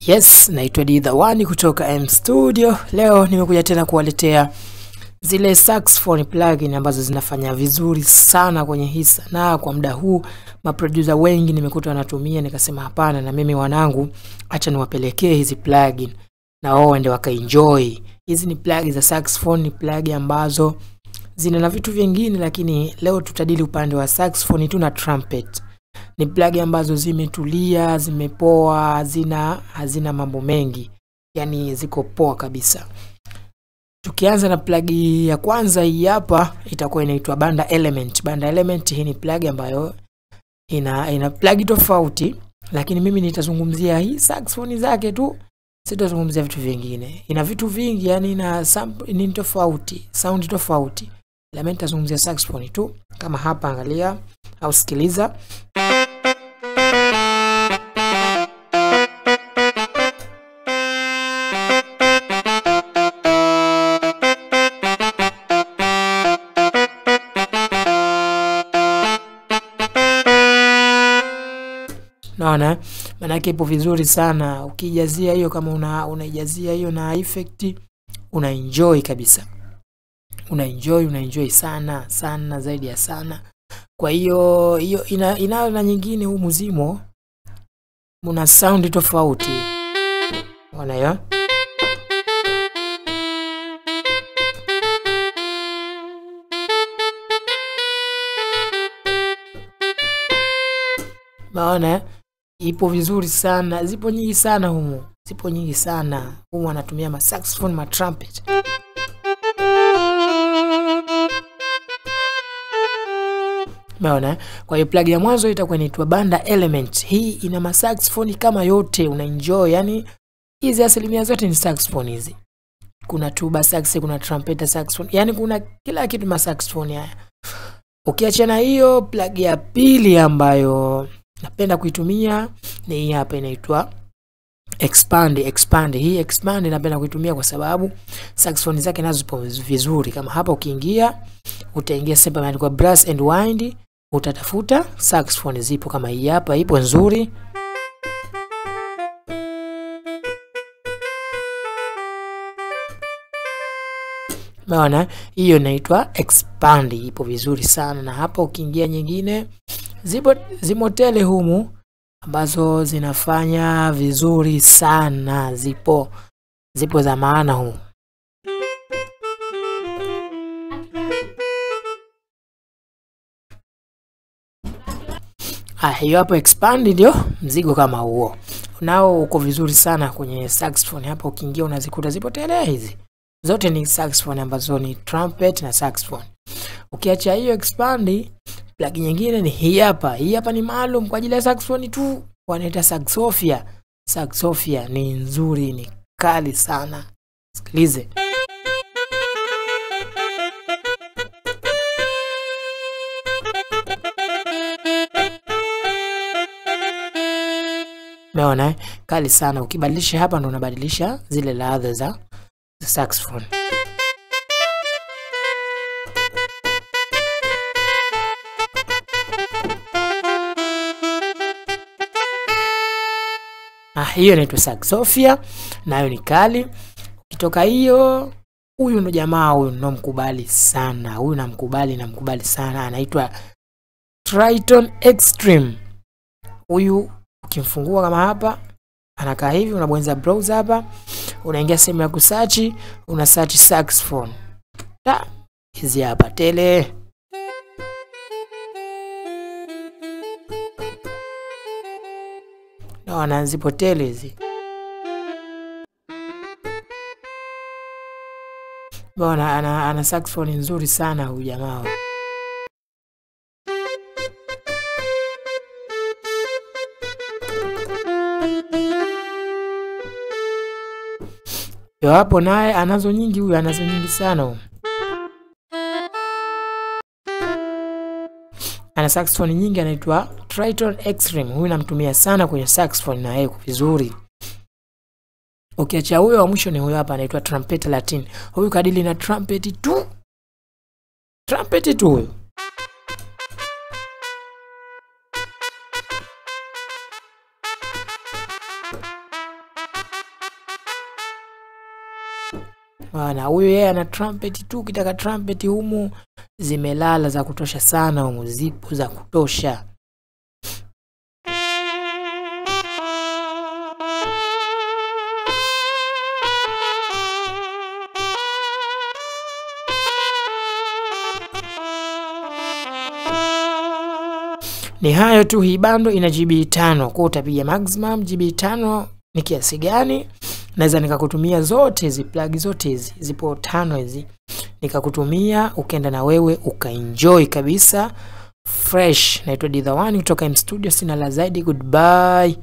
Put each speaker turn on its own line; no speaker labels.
Yes, naitwa D1 kutoka M Studio. Leo nimekuja tena kuwaletea zile saxophone plugin ambazo zinafanya vizuri sana kwenye hii sanaa. Kwa muda huu maproducer wengi nimekuta wanatumia, nikasema hapana, na mimi wanangu acha niwapelekee hizi plugin na wao waende wakaenjoy. Hizi ni plugin za saxophone, ni plugin ambazo zina na vitu vingine, lakini leo tutadili upande wa saxophone tu na trumpet. Ni plugin ambazo zimetulia, zimepoa, hazina mambo mengi. Yani ziko poa kabisa. Tukianza na plugin ya kwanza, hii hapa itakuwa inaitwa Banda Element. Banda Element hii ni plugin ambayo ina plugin tofauti, lakini mimi nitazungumzia hii saxophone zake tu. Sitazungumzia vitu vingine. Ina vitu vingi, yani ina ni tofauti, sound tofauti. Mimi nitazungumzia saxophone tu. Kama hapa angalia au sikiliza. Naona manake ipo vizuri sana. Ukijazia hiyo, kama unaijazia hiyo na effect, unaenjoy kabisa. Unaenjoy sana zaidi ya sana. Kwa hiyo ina na nyingine huu muzimo una sound tofauti. Unaona hiyo? Maana ipo vizuri sana. Zipo nyingi sana humu. Humu anatumia ma saxophone, ma trumpet. Maana kwa hiyo plug ya mwanzo itakuwa inaitwa Banda Element. Hii ina ma saxophone kama yote, unaenjoy. Yani hizi asilimia zote ni saxophone hizi. Kuna tuba sax, kuna trumpet saxophone. Yani kuna kila kitu ma saxophone haya. Ukiachana hiyo, plug ya pili ambayo napenda kuitumia ni hii hapa, inaitwa Expand. Hii Expand napenda kuitumia kwa sababu saxophone zake nazo zipo vizuri. Kama hapa ukiingia, utaingia sehemu imeandikwa brass and wind, utatafuta saxophone zipo kama hii hapa, ipo nzuri. Maana hiyo inaitwa Expand, ipo vizuri sana. Na hapa ukiingia nyingine, zimo tele humu ambazo zinafanya vizuri sana. Zipo za maana humu. Hiyo hapo Expand ndio mzigo kama huo. Nao uko vizuri sana kwenye saxophone. Hapa ukiingia unazikuta zipo tele hizi. Zote ni saxophone ambazo ni trumpet na saxophone. Ukiacha hiyo Expand, plugin nyingine ni hii hapa. Hii hapa ni maalum kwa ajili ya saxophone tu. Wanaita Saxophia. Saxophia ni nzuri, ni kali sana. Sikilize. Umeona? Kali sana. Ukibadilisha hapa ndo unabadilisha zile ladha za saxophone. Hiyo inaitwa Saxophia, nayo ni kali. Ukitoka hiyo, huyu ndo jamaa, huyu ndo mkubali sana. Huyu namkubali sana. Anaitwa Triton Extreme. Huyu ukimfungua kama hapa, anakaa hivi, unabonyeza browser hapa, unaingia sehemu ya kusearch, una search saxophone. Hizi hapa tele. Naona zipo tele hizi. Bwana ana saxophone nzuri sana huyu jamaa. Yo hapo naye anazo nyingi, huyu anazo nyingi sana. Ana saxophone nyingi, anaitwa Triton Extreme. Huyu namtumia sana kwenye saxophone na yeye vizuri. Ukiacha huyo wa mwisho ni huyo hapa, anaitwa Trumpet Latin. Huyu kadili na trumpet tu huyo. Na huyu yeye ana trumpet tu, kitaka trumpet humu zimelala za kutosha sana, humu zipo za kutosha. Ni hayo tu. Hii bando ina GB 5, kwa utapiga maximum GB 5 ni kiasi gani. Naweza nikakutumia zote hizi plug, zote hizi zipo 5 hizi, nikakutumia ukaenda na wewe ukaenjoy kabisa fresh. Naitwa D The One kutoka M Studio, sina la zaidi. Goodbye.